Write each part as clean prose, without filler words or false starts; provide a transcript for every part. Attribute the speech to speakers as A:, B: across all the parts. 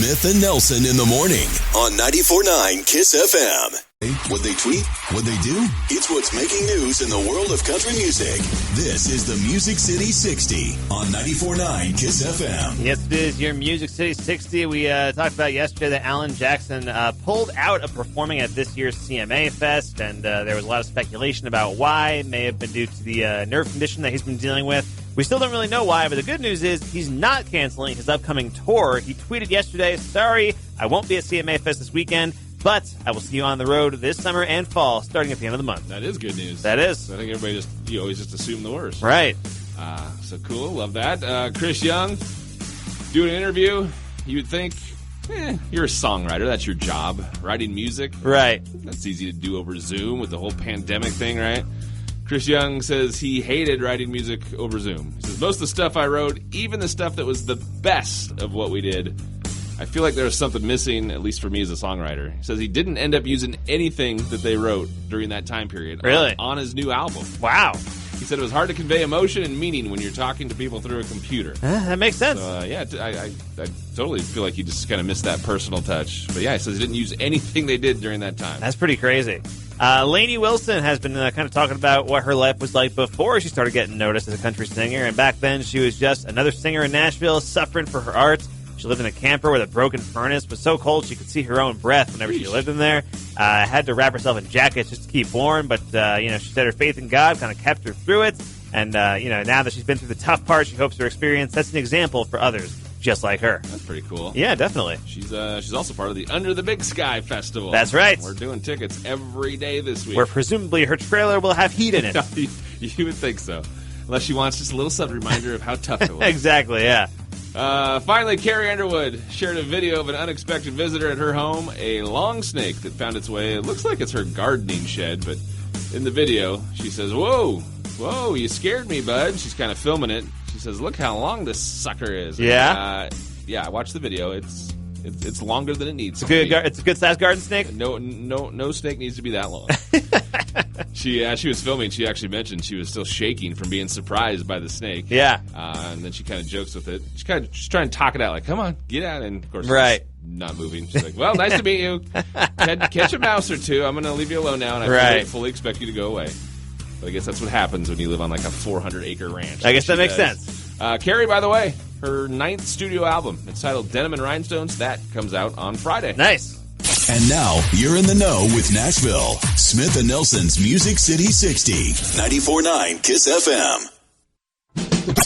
A: Smith and Nelson in the morning on 94.9 KISS FM. What they tweet, what they do, it's what's making news in the world of country music. This is the Music City 60 on 94.9 KISS FM.
B: Yes, it is your Music City 60. We talked about yesterday that Alan Jackson pulled out of performing at this year's CMA Fest, and there was a lot of speculation about why. It may have been due to the nerve condition that he's been dealing with. We still don't really know why, but the good news is he's not canceling his upcoming tour. He tweeted yesterday, "Sorry, I won't be at CMA Fest this weekend, but I will see you on the road this summer and fall, starting at the end of the month."
C: That is good news.
B: That is.
C: I think everybody you always just assume the worst.
B: Right.
C: So cool. Love that. Chris Young doing an interview. You would think, you're a songwriter. That's your job. Writing music.
B: Right.
C: That's easy to do over Zoom with the whole pandemic thing, right? Chris Young says he hated writing music over Zoom. He says, most of the stuff I wrote, even the stuff that was the best of what we did, I feel like there was something missing, at least for me as a songwriter. He says he didn't end up using anything that they wrote during that time period.
B: Really?
C: On his new album.
B: Wow.
C: He said it was hard to convey emotion and meaning when you're talking to people through a computer.
B: That makes sense.
C: So, I totally feel like he just kind of missed that personal touch. But yeah, he says he didn't use anything they did during that time.
B: That's pretty crazy. Lainey Wilson has been kind of talking about what her life was like before she started getting noticed as a country singer. And back then, she was just another singer in Nashville, suffering for her art. She lived in a camper with a broken furnace. It was so cold she could see her own breath whenever she lived in there. Had to wrap herself in jackets just to keep warm. But, she said her faith in God kind of kept her through it. And, now that she's been through the tough part, she hopes her experience sets an example for others just like her.
C: That's pretty cool.
B: Yeah, definitely.
C: She's also part of the Under the Big Sky Festival.
B: That's right.
C: We're doing tickets every day this week.
B: Where presumably her trailer will have heat in it.
C: You would think so. Unless she wants just a little sub reminder of how tough it was.
B: Exactly, yeah.
C: Finally, Carrie Underwood shared a video of an unexpected visitor at her home, a long snake that found its way. It looks like it's her gardening shed, but in the video, she says, whoa, you scared me, bud. She's kind of filming it. She says, look how long this sucker is.
B: Yeah?
C: Yeah, watch the video. It's longer than it needs.
B: It's a good-sized garden snake?
C: No snake needs to be that long. She was filming. She actually mentioned she was still shaking from being surprised by the snake.
B: Yeah.
C: And then she kind of jokes with it. She's trying to talk it out, like, come on, get out. And, of course,
B: right.
C: Not moving. She's like, well, nice to meet you. Catch a mouse or two. I'm going to leave you alone now, and I fully expect you to go away. But I guess that's what happens when you live on, like, a 400-acre ranch.
B: I guess that makes sense.
C: Carrie, by the way, her 9th studio album. It's titled Denim and Rhinestones. That comes out on Friday.
B: Nice.
A: And now, you're in the know with Nashville. Smith and Nelson's Music City 60. 94.9 KISS FM.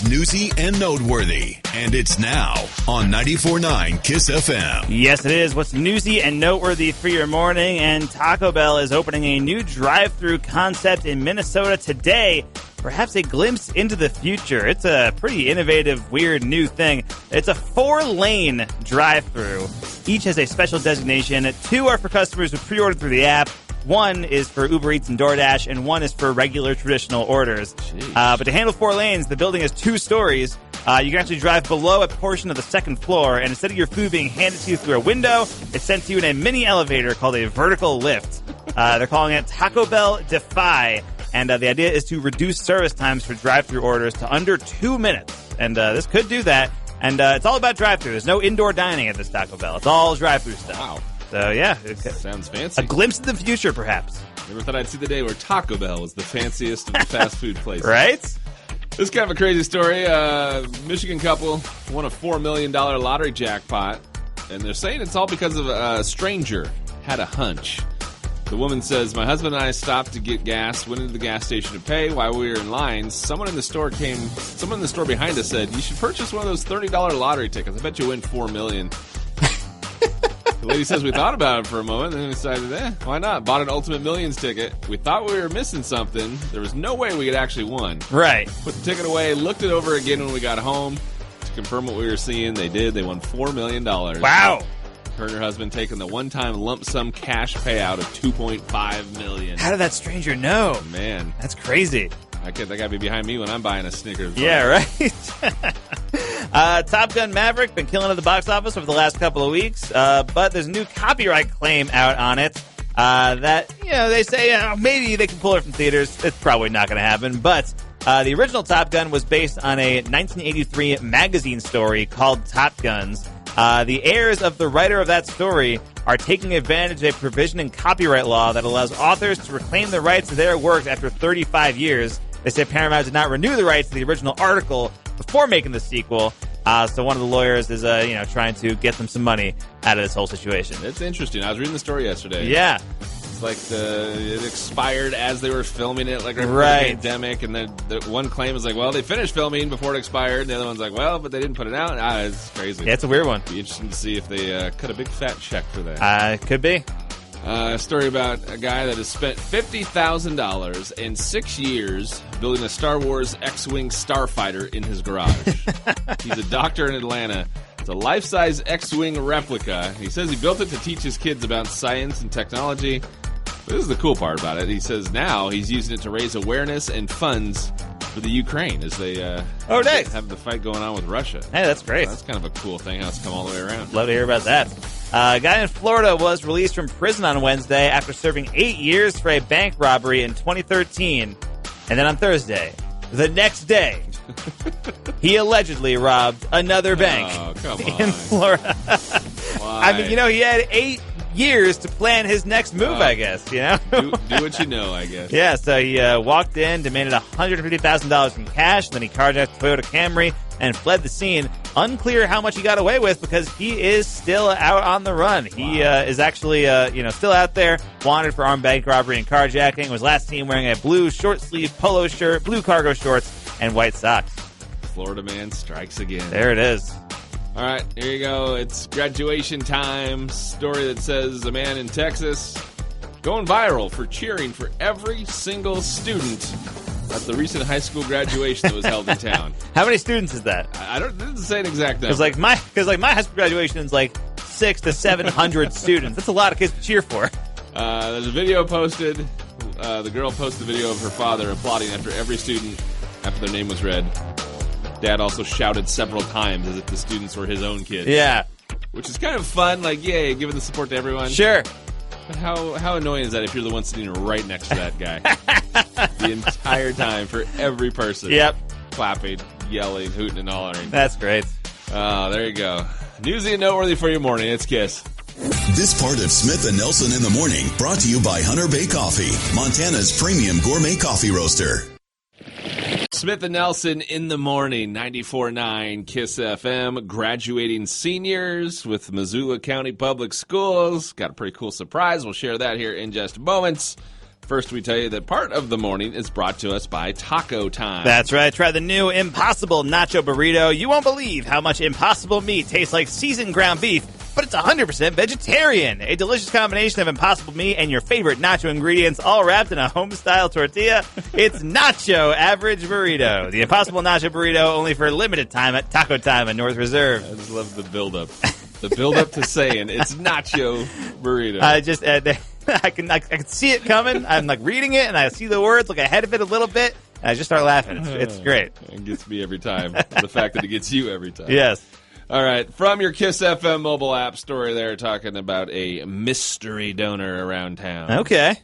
A: Newsy and noteworthy. And it's now on 94.9 KISS FM.
B: Yes, it is. What's newsy and noteworthy for your morning? And Taco Bell is opening a new drive-thru concept in Minnesota today. Perhaps a glimpse into the future. It's a pretty innovative, weird, new thing. It's a 4-lane drive-thru. Each has a special designation. 2 are for customers who pre-ordered through the app. 1 is for Uber Eats and DoorDash, and 1 is for regular traditional orders. But to handle 4 lanes, the building has 2 stories. You can actually drive below a portion of the second floor, and instead of your food being handed to you through a window, it's sent to you in a mini elevator called a vertical lift. They're calling it Taco Bell Defy, and the idea is to reduce service times for drive-thru orders to under 2 minutes. And this could do that. And it's all about drive-thru. There's no indoor dining at this Taco Bell. It's all drive-thru stuff.
C: Wow.
B: So, yeah.
C: Sounds fancy.
B: A glimpse of the future, perhaps.
C: Never thought I'd see the day where Taco Bell was the fanciest of the fast food places.
B: Right?
C: This is kind of a crazy story. Michigan couple won a $4 million lottery jackpot, and they're saying it's all because of a stranger had a hunch. The woman says, my husband and I stopped to get gas, went into the gas station to pay. While we were in line, someone in the store behind us said, you should purchase one of those $30 lottery tickets. I bet you win $4 million. The lady says we thought about it for a moment and then decided, why not? Bought an Ultimate Millions ticket. We thought we were missing something. There was no way we could actually won.
B: Right.
C: Put the ticket away, looked it over again when we got home to confirm what we were seeing. They did. They won $4 million.
B: Wow.
C: Her and her husband taking the one-time lump sum cash payout of $2.5 million.
B: How did that stranger know?
C: Oh, man.
B: That's crazy.
C: That got to be behind me when I'm buying a Snickers bar.
B: Yeah, right? Top Gun Maverick, been killing at the box office over the last couple of weeks, but there's a new copyright claim out on it that, they say maybe they can pull it from theaters. It's probably not going to happen, but the original Top Gun was based on a 1983 magazine story called Top Guns. The heirs of the writer of that story are taking advantage of a provision in copyright law that allows authors to reclaim the rights to their works after 35 years. They say Paramount did not renew the rights to the original article before making the sequel. So one of the lawyers is, trying to get them some money out of this whole situation.
C: It's interesting. I was reading the story yesterday.
B: Yeah.
C: It's like it expired as they were filming it, like right before
B: Right.
C: the pandemic. And then the one claim is like, well, they finished filming before it expired. And the other one's like, well, but they didn't put it out. It's crazy.
B: Yeah, it's a weird one.
C: Be interesting to see if they cut a big fat check for that.
B: Could be.
C: A story about a guy that has spent $50,000 in 6 years building a Star Wars X-Wing starfighter in his garage. He's a doctor in Atlanta. It's a life-size X-Wing replica. He says he built it to teach his kids about science and technology. But this is the cool part about it. He says now he's using it to raise awareness and funds for the Ukraine as they
B: nice.
C: have the fight going on with Russia.
B: Hey, that's great.
C: So that's kind of a cool thing how it's come all the way around.
B: Love to hear about that. A guy in Florida was released from prison on Wednesday after serving 8 years for a bank robbery in 2013. And then on Thursday, the next day, he allegedly robbed another bank in Florida.
C: Why?
B: I mean, he had 8 years to plan his next move, I guess,
C: do what you know, I guess.
B: Yeah, so he walked in, demanded $150,000 in cash, then he carjacked a Toyota Camry and fled the scene. Unclear how much he got away with because he is still out on the run. He is actually, still out there, wanted for armed bank robbery and carjacking. Was last seen wearing a blue short-sleeve polo shirt, blue cargo shorts, and white socks.
C: Florida man strikes again.
B: There it is.
C: All right, here you go. It's graduation time. Story that says a man in Texas going viral for cheering for every single student at the recent high school graduation that was held in town.
B: How many students is that?
C: I don't. It doesn't say an exact number.
B: Because my high school graduation is like 600 to 700 students. That's a lot of kids to cheer for.
C: There's a video posted. The girl posted a video of her father applauding after every student after their name was read. Dad also shouted several times as if the students were his own kids.
B: Yeah.
C: Which is kind of fun. Like, yay, giving the support to everyone.
B: Sure.
C: But how annoying is that if you're the one sitting right next to that guy? The entire time for every person.
B: Yep.
C: Clapping, yelling, hooting, and hollering.
B: That's great.
C: Oh, there you go. Newsy and noteworthy for your morning. It's KISS.
A: This part of Smith and Nelson in the morning brought to you by Hunter Bay Coffee, Montana's premium gourmet coffee roaster.
C: Smith and Nelson in the morning, 94.9 KISS FM, graduating seniors with Missoula County Public Schools. Got a pretty cool surprise. We'll share that here in just moments. First, we tell you that part of the morning is brought to us by Taco Time.
B: That's right. Try the new Impossible Nacho Burrito. You won't believe how much Impossible meat tastes like seasoned ground beef, but it's 100% vegetarian. A delicious combination of Impossible meat and your favorite nacho ingredients all wrapped in a home-style tortilla. It's Nacho Average Burrito. The Impossible Nacho Burrito only for a limited time at Taco Time in North Reserve.
C: I just love the build-up. The build-up to saying it's Nacho Burrito.
B: I can see it coming. I'm like reading it, and I see the words like ahead of it a little bit, and I just start laughing. It's great.
C: It gets me every time. The fact that it gets you every time.
B: Yes.
C: All right. From your KISS FM mobile app story there, talking about a mystery donor around town.
B: Okay.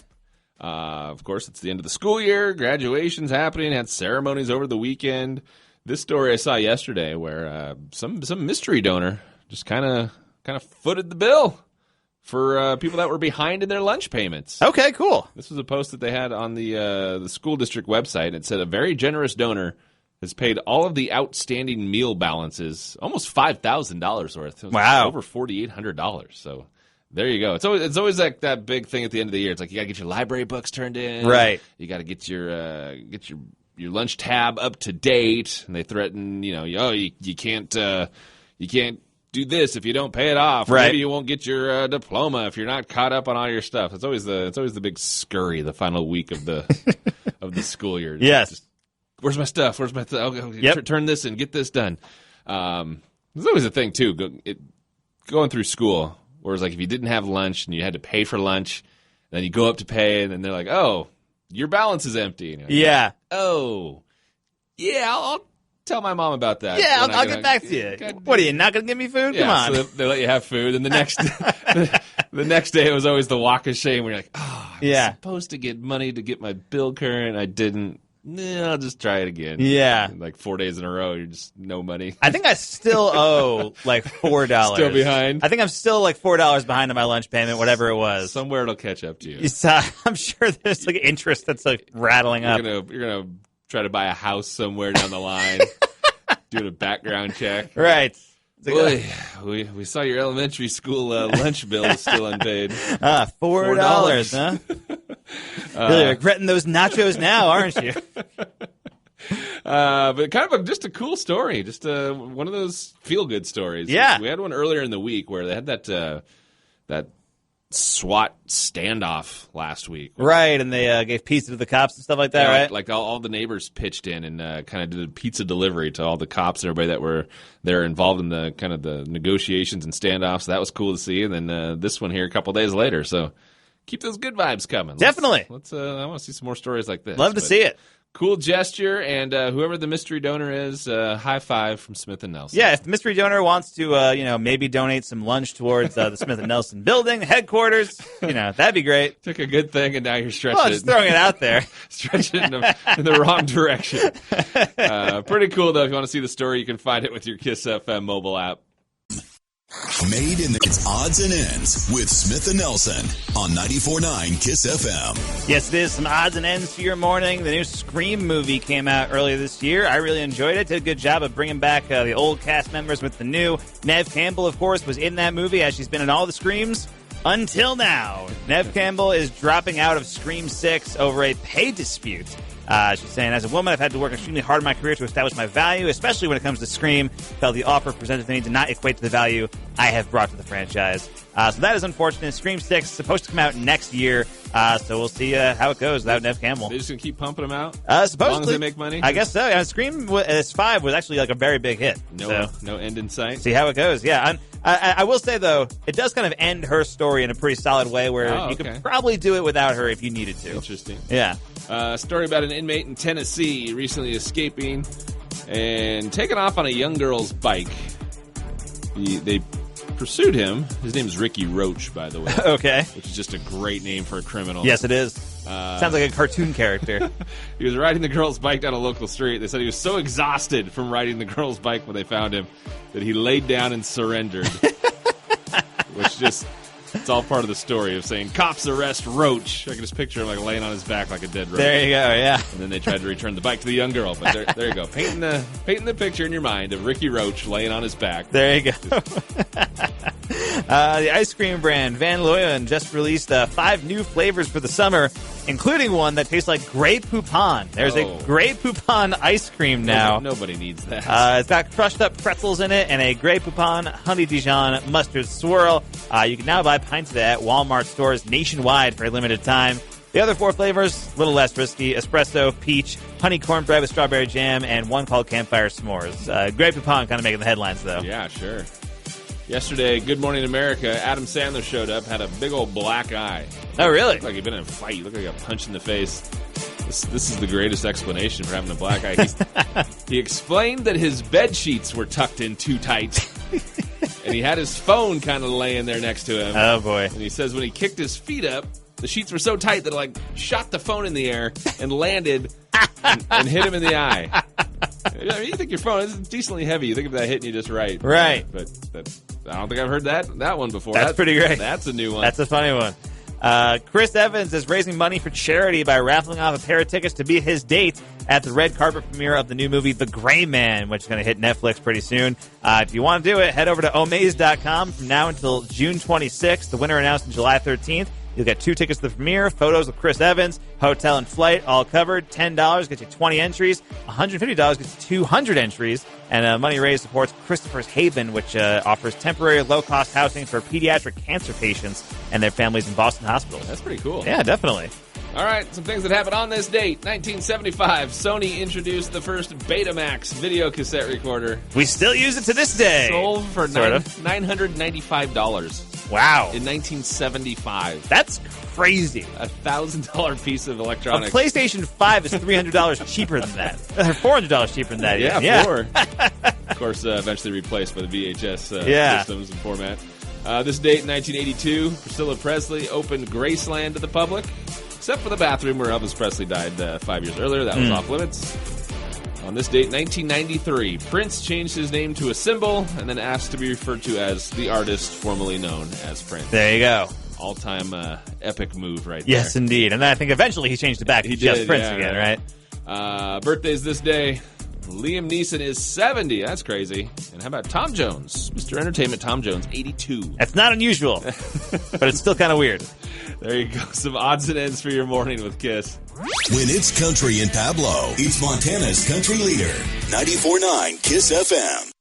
C: Of course, it's the end of the school year. Graduation's happening. Had ceremonies over the weekend. This story I saw yesterday where some mystery donor just kind of footed the bill for people that were behind in their lunch payments.
B: Okay, cool.
C: This was a post that they had on the school district website. It said a very generous donor has paid all of the outstanding meal balances, almost $5,000 worth.
B: Wow.
C: Over $4,800. So there you go. It's always like that big thing at the end of the year. It's like you got to get your library books turned in.
B: Right.
C: You got to get your lunch tab up to date. And they threaten, you can't do this if you don't pay it off. Or
B: right.
C: Maybe you won't get your diploma if you're not caught up on all your stuff. It's always the big scurry the final week of the of the school year.
B: Yes.
C: Where's my stuff?
B: Yep.
C: Turn this in. Get this done. There's always a thing too. Going through school, where it's like if you didn't have lunch and you had to pay for lunch, then you go up to pay, and then they're like, "Oh, your balance is empty." And you're like,
B: yeah.
C: Oh, yeah. I'll tell my mom about that.
B: Yeah, I'll get back to you. What are you not going to give me food?
C: Yeah,
B: Come on.
C: So they let you have food, and the next day it was always the walk of shame where you're like, "Oh, I was supposed to get money to get my bill current. I didn't." I'll just try it again.
B: Yeah.
C: Like 4 days in a row, you're just no money.
B: I think I still owe like $4.
C: Still behind?
B: I think I'm still like $4 behind on my lunch payment, whatever it was.
C: Somewhere it'll catch up to you.
B: I'm sure there's like interest that's like rattling up.
C: You're gonna try to buy a house somewhere down the line, doing a background check.
B: Right.
C: Boy, we saw your elementary school lunch bill is still unpaid.
B: $4, huh? Really regretting those nachos now, aren't you?
C: But kind of just a cool story, just one of those feel-good stories.
B: Yeah.
C: We had one earlier in the week where they had that SWAT standoff last week.
B: Right, and they gave pizza to the cops and stuff like that, right?
C: Like all the neighbors pitched in and kind of did a pizza delivery to all the cops and everybody that were there involved in the kind of the negotiations and standoffs. So that was cool to see. And then this one here a couple days later. So keep those good vibes coming.
B: Definitely.
C: Let's I want to see some more stories like this.
B: Love to see it.
C: Cool gesture, and whoever the mystery donor is, high five from Smith & Nelson.
B: Yeah, if the mystery donor wants to, maybe donate some lunch towards the Smith & Nelson building, headquarters, that'd be great.
C: Took a good thing, and now you're stretching
B: it. Just throwing it out there.
C: Stretching it in the wrong direction. Pretty cool, though. If you want to see the story, you can find it with your KISS FM mobile app.
A: Made in its odds and ends with Smith & Nelson on 94.9 KISS FM.
B: Yes, it is some odds and ends for your morning. The new Scream movie came out earlier this year. I really enjoyed it. Did a good job of bringing back the old cast members with the new. Neve Campbell, of course, was in that movie as she's been in all the Screams until now. Neve Campbell is dropping out of Scream 6 over a pay dispute. She's saying, as a woman, I've had to work extremely hard in my career to establish my value, especially when it comes to Scream. Felt the offer presented to me did not equate to the value I have brought to the franchise. So that is unfortunate. Scream 6 is supposed to come out next year, so we'll see how it goes without Neve Campbell.
C: They're just going to keep pumping them out?
B: Supposedly.
C: As long as they make money?
B: I guess so. Scream 5 was actually like a very big hit.
C: No end in sight?
B: See how it goes, yeah. I will say, though, it does kind of end her story in a pretty solid way where you could probably do it without her if you needed to.
C: Interesting.
B: Yeah.
C: Story about an inmate in Tennessee recently escaping and taking off on a young girl's bike. They pursued him. His name is Ricky Roach, by the way.
B: Okay.
C: Which is just a great name for a criminal.
B: Yes, it is. Sounds like a cartoon character.
C: He was riding the girl's bike down a local street. They said he was so exhausted from riding the girl's bike when they found him that he laid down and surrendered. Which just... It's all part of the story of saying, cops arrest Roach. I can just picture him like laying on his back like a dead roach.
B: There you go, yeah.
C: And then they tried to return the bike to the young girl. But there you go. Painting the picture in your mind of Ricky Roach laying on his back.
B: There you go. The ice cream brand Van Leeuwen just released 5 new flavors for the summer, including one that tastes like Grey Poupon. There's a Grey Poupon ice cream now.
C: Nobody needs that.
B: It's got crushed up pretzels in it and a Grey Poupon honey Dijon mustard swirl. You can now buy pints of it at Walmart stores nationwide for a limited time. The other 4 flavors, a little less risky: espresso, peach, honey cornbread with strawberry jam, and one called Campfire S'mores. Grey Poupon kind of making the headlines, though.
C: Yeah, sure. Yesterday, Good Morning America, Adam Sandler showed up, had a big old black eye.
B: Oh, really?
C: Looked like he'd been in a fight. He looked like he got punched in the face. This is the greatest explanation for having a black eye. He explained that his bed sheets were tucked in too tight. And he had his phone kind of laying there next to him.
B: Oh, boy.
C: And he says when he kicked his feet up, the sheets were so tight that it shot the phone in the air and landed and hit him in the eye. I mean, you think your phone is decently heavy. You think of that hitting you just right.
B: Right.
C: But I don't think I've heard that one before.
B: That's pretty great.
C: That's a new one.
B: That's a funny one. Chris Evans is raising money for charity by raffling off a pair of tickets to be his date at the red carpet premiere of the new movie The Gray Man, which is going to hit Netflix pretty soon. If you want to do it, head over to omaze.com from now until June 26th. The winner announced on July 13th. You'll get 2 tickets to the premiere, photos of Chris Evans, hotel and flight, all covered. $10 gets you 20 entries. $150 gets you 200 entries. And money raised supports Christopher's Haven, which offers temporary low-cost housing for pediatric cancer patients and their families in Boston hospitals.
C: That's pretty cool.
B: Yeah, definitely.
C: All right, some things that happened on this date. 1975, Sony introduced the first Betamax video cassette recorder.
B: We still use it to this day.
C: Sold for $995.
B: Wow.
C: In 1975.
B: That's crazy.
C: $1,000 piece of electronics.
B: A PlayStation 5 is $300 cheaper than that. $400 cheaper than that.
C: Yeah. 4. Of course, eventually replaced by the VHS systems and format. This date in 1982, Priscilla Presley opened Graceland to the public. except for the bathroom where Elvis Presley died 5 years earlier. That was off limits. On this date, 1993, Prince changed his name to a symbol and then asked to be referred to as the artist formerly known as Prince.
B: There you go.
C: All-time epic move right there.
B: Yes, indeed. And I think eventually he changed it back to just Prince again, right?
C: Birthdays this day. Liam Neeson is 70. That's crazy. And how about Tom Jones? Mr. Entertainment Tom Jones, 82.
B: That's not unusual, but it's still kind of weird.
C: There you go. Some odds and ends for your morning with KYSS.
A: When it's country in Pablo, it's Montana's country leader. 94.9 KYSS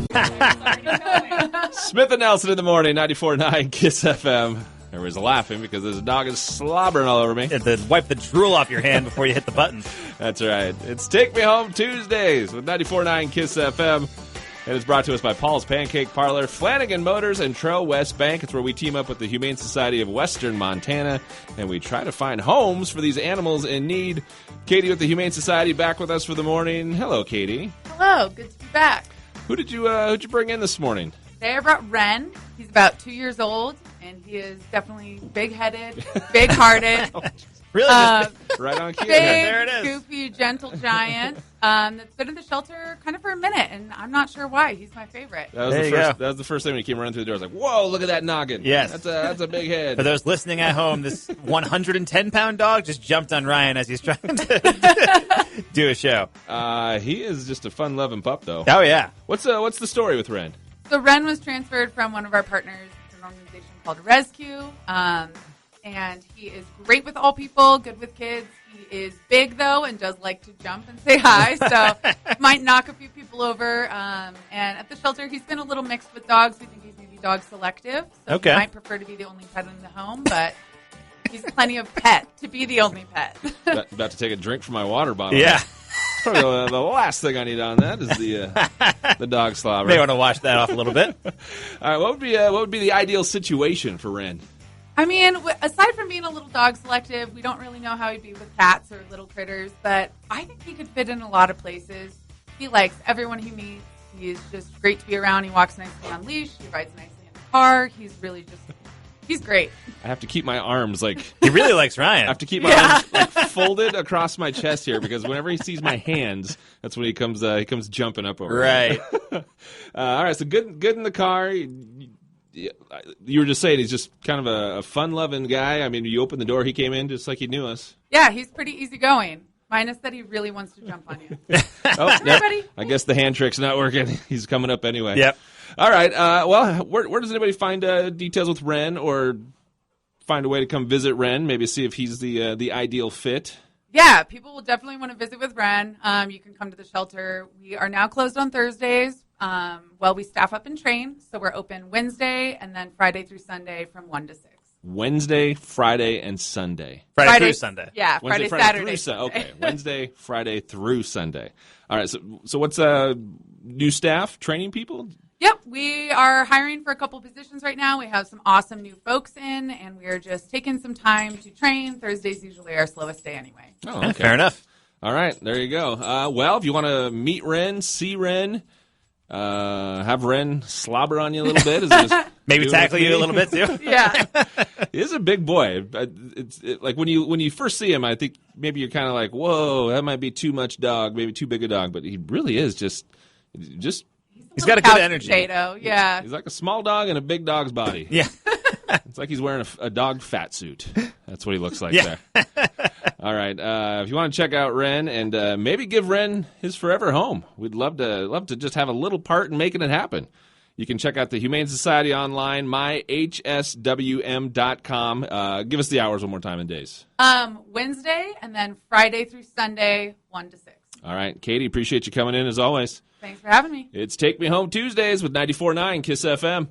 A: FM.
C: Smith and Nelson in the morning, 94.9 KYSS FM. Everybody's laughing because this dog is slobbering all over me.
B: You have to wipe the drool off your hand before you hit the button.
C: That's right. It's Take Me Home Tuesdays with 94.9 KYSS FM. And it's brought to us by Paul's Pancake Parlor, Flanagan Motors, and Trail West Bank. It's where we team up with the Humane Society of Western Montana, and we try to find homes for these animals in need. Katie with the Humane Society back with us for the morning. Hello, Katie.
D: Hello. Good to be back.
C: Who'd you bring in this morning?
D: Today I brought Wren. He's about 2 years old, and he is definitely big-headed, big-hearted.
B: Really?
C: Right on cue.
D: Big,
B: There it is.
D: goofy, gentle giant that's been in the shelter kind of for a minute, and I'm not sure why. He's my favorite.
C: That was the first thing when he came running through the door. I was like, whoa, look at that noggin.
B: Yes.
C: That's a big head.
B: For those listening at home, this 110-pound dog just jumped on Ryan as he's trying to do a show.
C: He is just a fun-loving pup, though.
B: Oh, yeah.
C: What's the story with Wren?
D: So Wren was transferred from one of our partners to an organization called Rescue, and he is great with all people, good with kids. He is big, though, and does like to jump and say hi, so might knock a few people over. And at the shelter, he's been a little mixed with dogs. We think he's maybe dog selective, so
B: Okay.
D: he might prefer to be the only pet in the home, but he's plenty of pet to be the only pet.
C: About to take a drink from my water bottle.
B: Yeah.
C: Probably the last thing I need on that is the dog slobber.
B: May want to wash that off a little bit.
C: All right, what would be the ideal situation for Wren?
D: I mean, aside from being a little dog selective, we don't really know how he'd be with cats or little critters, but I think he could fit in a lot of places. He likes everyone he meets. He's just great to be around. He walks nicely on leash. He rides nicely in the car. He's really he's great.
C: I have to keep my arms
B: He really likes Ryan.
C: I have to keep my arms folded across my chest here because whenever he sees my hands, that's when he comes jumping up over.
B: Right.
C: All right, so good in the car. You were just saying he's just kind of a fun-loving guy. I mean, you opened the door, he came in just like he knew us.
D: Yeah, he's pretty easygoing. Minus that he really wants to jump on you.
C: Oh,
D: Hey,
C: yep.
D: buddy.
C: I guess the hand trick's not working. He's coming up anyway.
B: Yep.
C: All right. Well, where does anybody find details with Wren or find a way to come visit Wren? Maybe see if he's the ideal fit.
D: Yeah, people will definitely want to visit with Wren. You can come to the shelter. We are now closed on Thursdays. We staff up and train, so we're open Wednesday and then Friday through Sunday from 1 to 6.
C: Wednesday, Friday, and Sunday.
B: Friday through Sunday.
D: Yeah,
C: Wednesday,
D: Friday, Saturday.
C: through Sunday. Okay, Wednesday, Friday through Sunday. All right, so what's new staff, training people?
D: Yep, we are hiring for a couple positions right now. We have some awesome new folks in, and we are just taking some time to train. Thursday's usually our slowest day anyway.
C: Oh, okay.
B: Fair enough.
C: All right, there you go. If you want to meet Wren, see Wren, have Wren slobber on you a little bit.
B: Maybe tackle you a little bit, too.
D: Yeah.
C: He is a big boy. It's like when you first see him, I think maybe you're kind of like, whoa, that might be too much dog, maybe too big a dog. But he really is just
B: He's got a good energy.
D: Potato. Yeah.
C: He's like a small dog in a big dog's body.
B: Yeah.
C: It's like he's wearing a dog fat suit. That's what he looks like
B: Yeah.
C: there. All right. If you want to check out Wren and maybe give Wren his forever home, we'd love to just have a little part in making it happen. You can check out the Humane Society online, myhswm.com. Give us the hours one more time and days.
D: Wednesday and then Friday through Sunday, 1 to 6.
C: All right. Katie, appreciate you coming in as always.
D: Thanks for having me.
C: It's Take Me Home Tuesdays with 94.9 KYSS FM.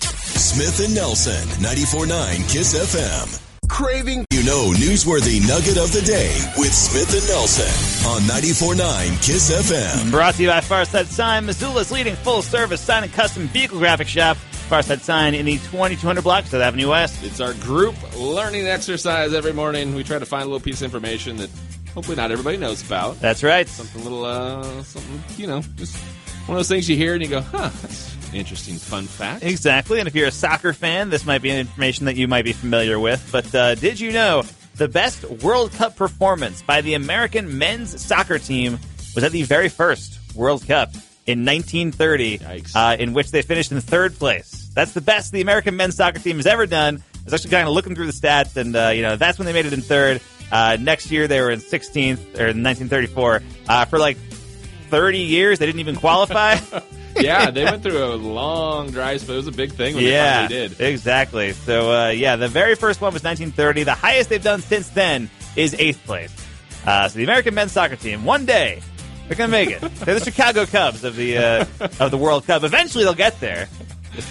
A: Smith and Nelson, 94.9 KYSS FM. Craving, Newsworthy Nugget of the Day with Smith and Nelson on 94.9 KYSS FM.
B: Brought to you by Farside Sign, Missoula's leading full-service sign and custom vehicle graphic shop. Farside Sign in the 2200 block, 7th Avenue West.
C: It's our group learning exercise every morning. We try to find a little piece of information that hopefully not everybody knows about.
B: That's right.
C: Something just one of those things you hear and you go, that's an interesting fun fact.
B: Exactly, and if you're a soccer fan, this might be information that you might be familiar with. But did you know the best World Cup performance by the American men's soccer team was at the very first World Cup in 1930, in which they finished in third place. That's the best the American men's soccer team has ever done. I was actually kind of looking through the stats, and that's when they made it in third. Next year, they were in 16th, or in 1934. For like 30 years, they didn't even qualify.
C: Yeah, they went through a long dry spell. It was a big thing when they finally did.
B: Exactly. So, the very first one was 1930. The highest they've done since then is 8th place. So the American men's soccer team, one day, they're going to make it. They're the Chicago Cubs of the World Cup. Eventually, they'll get there.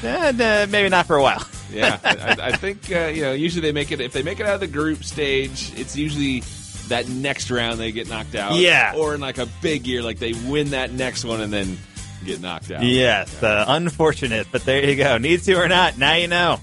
B: Maybe not for a while.
C: Yeah, I think usually they make it. If they make it out of the group stage, it's usually that next round they get knocked out.
B: Yeah,
C: or in like a big year, like they win that next one and then get knocked out.
B: Yes, unfortunate, but there you go. Need to or not, now you know.